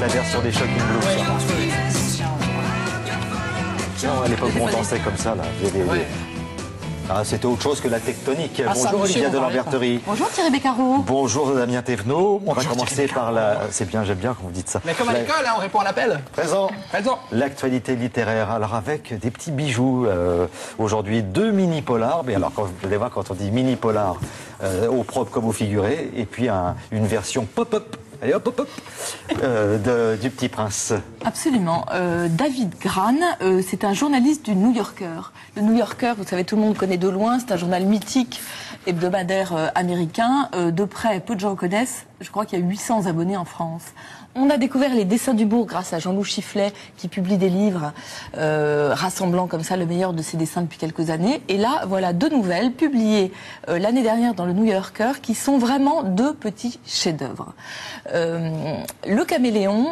la version des Shocking Blues. Ouais, Non, à l'époque, on dansait comme ça, là. Ah, c'était autre chose que la tectonique. Ah, ça, Bonjour monsieur, Olivia on de parlait Lamberterie. Bonjour Thierry Beccaro. Bonjour Damien Thévenot. On va commencer Thierry par la... C'est bien, j'aime bien quand vous dites ça. Mais comme à l'école, hein, on répond à l'appel. Présent. Présent. L'actualité littéraire. Alors avec des petits bijoux. Aujourd'hui, 2 mini-polars. Mais alors, vous allez voir, quand on dit mini-polar, au propre comme au figuré. Et puis une version pop-up. Allez hop, hop, hop, du Petit Prince. Absolument. David Grann, c'est un journaliste du New Yorker. Le New Yorker, vous savez, tout le monde connaît de loin, c'est un journal mythique, hebdomadaire américain. De près, peu de gens connaissent. Je crois qu'il y a 800 abonnés en France. On a découvert les dessins du bourg grâce à Jean-Loup Chifflet, qui publie des livres rassemblant comme ça le meilleur de ses dessins depuis quelques années. Et là, voilà 2 nouvelles publiées l'année dernière dans le New Yorker qui sont vraiment 2 petits chefs-d'œuvre. Le Caméléon,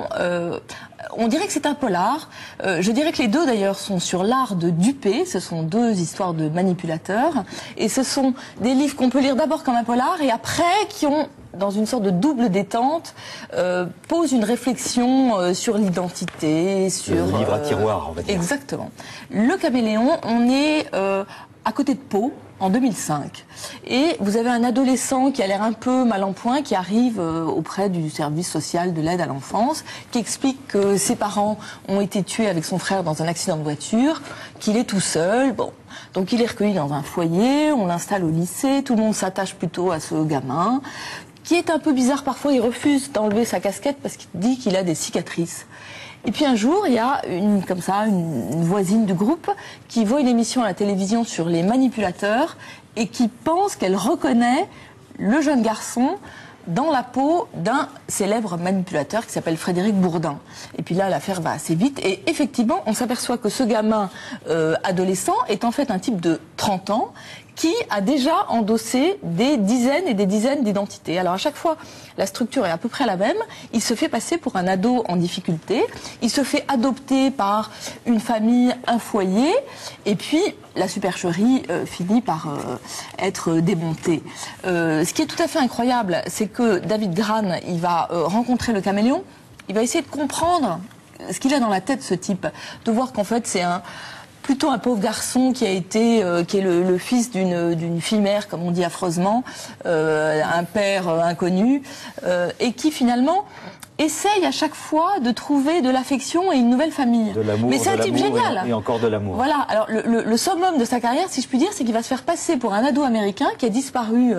on dirait que c'est un polar. Je dirais que les 2 d'ailleurs sont sur l'art de duper. Ce sont 2 histoires de manipulateurs. Et ce sont des livres qu'on peut lire d'abord comme un polar et après qui ont, dans une sorte de double détente, pose une réflexion sur l'identité, sur... Le livre à tiroir, on va dire. Exactement. Le Caméléon, on est à côté de Pau, en 2005. Et vous avez un adolescent qui a l'air un peu mal en point, qui arrive auprès du service social de l'aide à l'enfance, qui explique que ses parents ont été tués avec son frère dans un accident de voiture, qu'il est tout seul. Bon. Donc il est recueilli dans un foyer, on l'installe au lycée, tout le monde s'attache plutôt à ce gamin, qui est un peu bizarre parfois, il refuse d'enlever sa casquette parce qu'il dit qu'il a des cicatrices. Et puis un jour, il y a une voisine du groupe qui voit une émission à la télévision sur les manipulateurs et qui pense qu'elle reconnaît le jeune garçon dans la peau d'un célèbre manipulateur qui s'appelle Frédéric Bourdin. Et puis là, l'affaire va assez vite. Et effectivement, on s'aperçoit que ce gamin adolescent est en fait un type de 30 ans qui a déjà endossé des dizaines et des dizaines d'identités. Alors à chaque fois, la structure est à peu près la même. Il se fait passer pour un ado en difficulté. Il se fait adopter par une famille, un foyer. Et puis, la supercherie finit par être démontée. Ce qui est tout à fait incroyable, c'est que David Grann, il va rencontrer le Caméléon. Il va essayer de comprendre ce qu'il a dans la tête, ce type. De voir qu'en fait, c'est plutôt un pauvre garçon qui a été, qui est le fils d'une fille mère, comme on dit affreusement, un père inconnu, et qui finalement essaye à chaque fois de trouver de l'affection et une nouvelle famille. De l'amour, mais c'est un type génial. Et encore de l'amour. Voilà. Alors le summum de sa carrière, si je puis dire, c'est qu'il va se faire passer pour un ado américain qui a disparu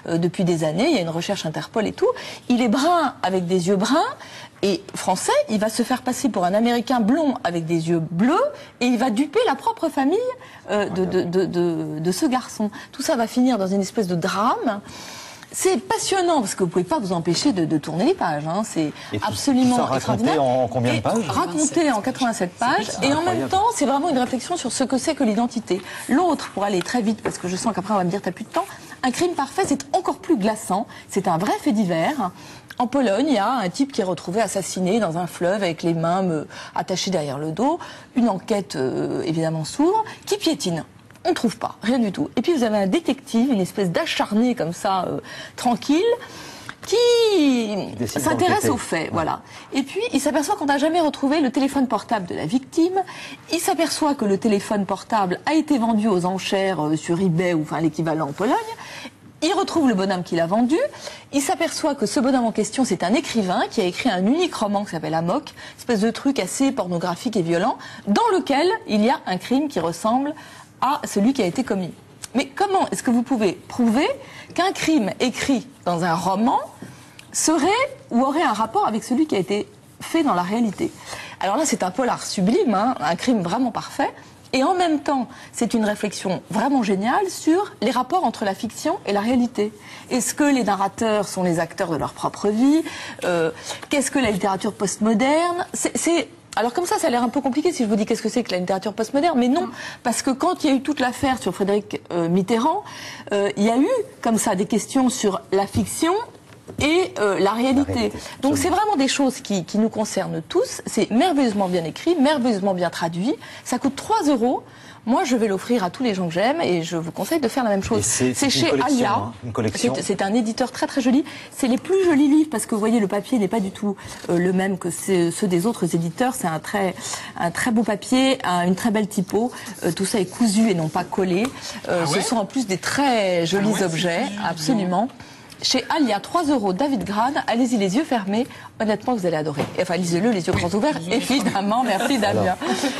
depuis des années. Il y a une recherche Interpol et tout. Il est brun avec des yeux bruns. Et français, il va se faire passer pour un Américain blond avec des yeux bleus et il va duper la propre famille de ce garçon. Tout ça va finir dans une espèce de drame. C'est passionnant parce que vous ne pouvez pas vous empêcher de tourner les pages. Hein. C'est absolument tout ça extraordinaire. Raconté en combien de pages? Raconté en 87 pages. Et en même temps, c'est vraiment une réflexion sur ce que c'est que l'identité. L'autre, pour aller très vite, parce que je sens qu'après on va me dire t'as plus de temps, Un crime parfait, c'est encore plus glaçant. C'est un vrai fait divers. En Pologne, il y a un type qui est retrouvé assassiné dans un fleuve avec les mains attachées derrière le dos. Une enquête évidemment s'ouvre, qui piétine. On ne trouve pas, rien du tout. Et puis vous avez un détective, une espèce d'acharné comme ça, tranquille, qui s'intéresse aux faits, voilà. Et puis, il s'aperçoit qu'on n'a jamais retrouvé le téléphone portable de la victime. Il s'aperçoit que le téléphone portable a été vendu aux enchères sur eBay, ou enfin l'équivalent en Pologne. Il retrouve le bonhomme qui l'a vendu. Il s'aperçoit que ce bonhomme en question, c'est un écrivain qui a écrit un unique roman qui s'appelle Amok, une espèce de truc assez pornographique et violent, dans lequel il y a un crime qui ressemble à celui qui a été commis. Mais comment est-ce que vous pouvez prouver qu'un crime écrit dans un roman serait ou aurait un rapport avec celui qui a été fait dans la réalité? Alors là, c'est un polar sublime, hein, un crime vraiment parfait. Et en même temps, c'est une réflexion vraiment géniale sur les rapports entre la fiction et la réalité. Est-ce que les narrateurs sont les acteurs de leur propre vie? Qu'est-ce que la littérature postmoderne? Alors comme ça a l'air un peu compliqué si je vous dis qu'est-ce que c'est que la littérature postmoderne, mais non, parce que quand il y a eu toute l'affaire sur Frédéric Mitterrand, il y a eu comme ça des questions sur la fiction et la réalité. réalité, Donc c'est vraiment des choses qui nous concernent tous. C'est merveilleusement bien écrit, merveilleusement bien traduit. Ça coûte 3 €. Moi, je vais l'offrir à tous les gens que j'aime et je vous conseille de faire la même chose. C'est chez une collection, Alia. hein, une collection. C'est un éditeur très très joli. C'est les plus jolis livres parce que vous voyez, le papier n'est pas du tout le même que ceux des autres éditeurs. C'est un très beau papier, une très belle typo. Tout ça est cousu et non pas collé. Ce sont en plus des très jolis objets, absolument. Chez Alia, 3 €, David Grade, allez-y les yeux fermés, honnêtement vous allez adorer. Enfin lisez-le les yeux grands ouverts, évidemment, merci Damien.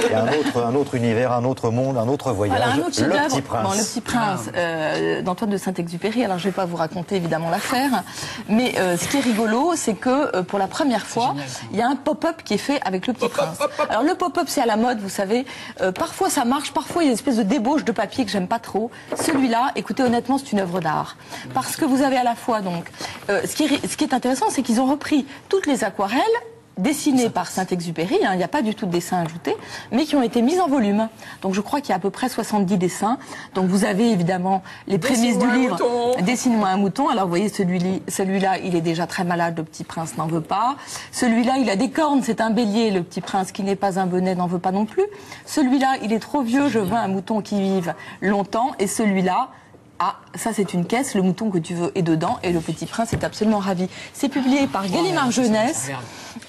Et un autre univers, un autre monde, un autre voyage, Voilà, un autre Le chef-d'œuvre. Petit Prince. Bon, Le Petit Prince d'Antoine de Saint-Exupéry. Alors je ne vais pas vous raconter évidemment l'affaire, mais ce qui est rigolo, c'est que pour la première fois, il y a un pop-up qui est fait avec Le Petit Prince. Alors le pop-up c'est à la mode, vous savez, parfois ça marche, parfois il y a une espèce de débauche de papier que j'aime pas trop. Celui-là, écoutez honnêtement, c'est une œuvre d'art. Parce que vous avez à la fois donc, ce qui est intéressant, c'est qu'ils ont repris toutes les aquarelles dessinées par Saint-Exupéry, il n'y a pas du tout de dessin ajouté, mais qui ont été mises en volume. Donc je crois qu'il y a à peu près 70 dessins. Donc vous avez évidemment les prémices du livre. Dessine-moi un mouton. Alors vous voyez, celui-là, il est déjà très malade, Le Petit Prince n'en veut pas. Celui-là, il a des cornes, c'est un bélier, Le Petit Prince qui n'est pas un bonnet n'en veut pas non plus. Celui-là, il est trop vieux, je veux un mouton qui vive longtemps. Et celui-là, ah, ça c'est une caisse, le mouton que tu veux est dedans et Le Petit Prince est absolument ravi. C'est publié par Gallimard Jeunesse.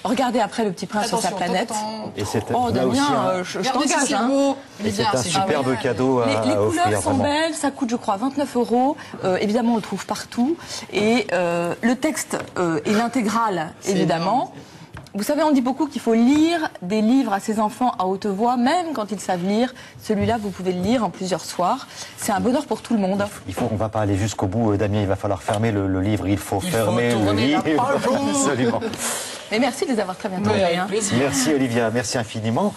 Regardez après Le Petit Prince sur sa planète. Et c'est Oh là aussi Damien, je t'engage. Hein. c'est un superbe cadeau à Les offrir. couleurs sont vraiment. belles, ça coûte je crois 29 €. Évidemment on le trouve partout. Et le texte est l'intégrale évidemment. Vous savez, on dit beaucoup qu'il faut lire des livres à ses enfants à haute voix, même quand ils savent lire. Celui-là, vous pouvez le lire en plusieurs soirs. C'est un bonheur pour tout le monde. On va pas aller jusqu'au bout, Damien, il va falloir fermer le livre, il faut fermer le livre. Absolument. Mais merci de les avoir très bien trouvés. Merci Olivia, merci infiniment.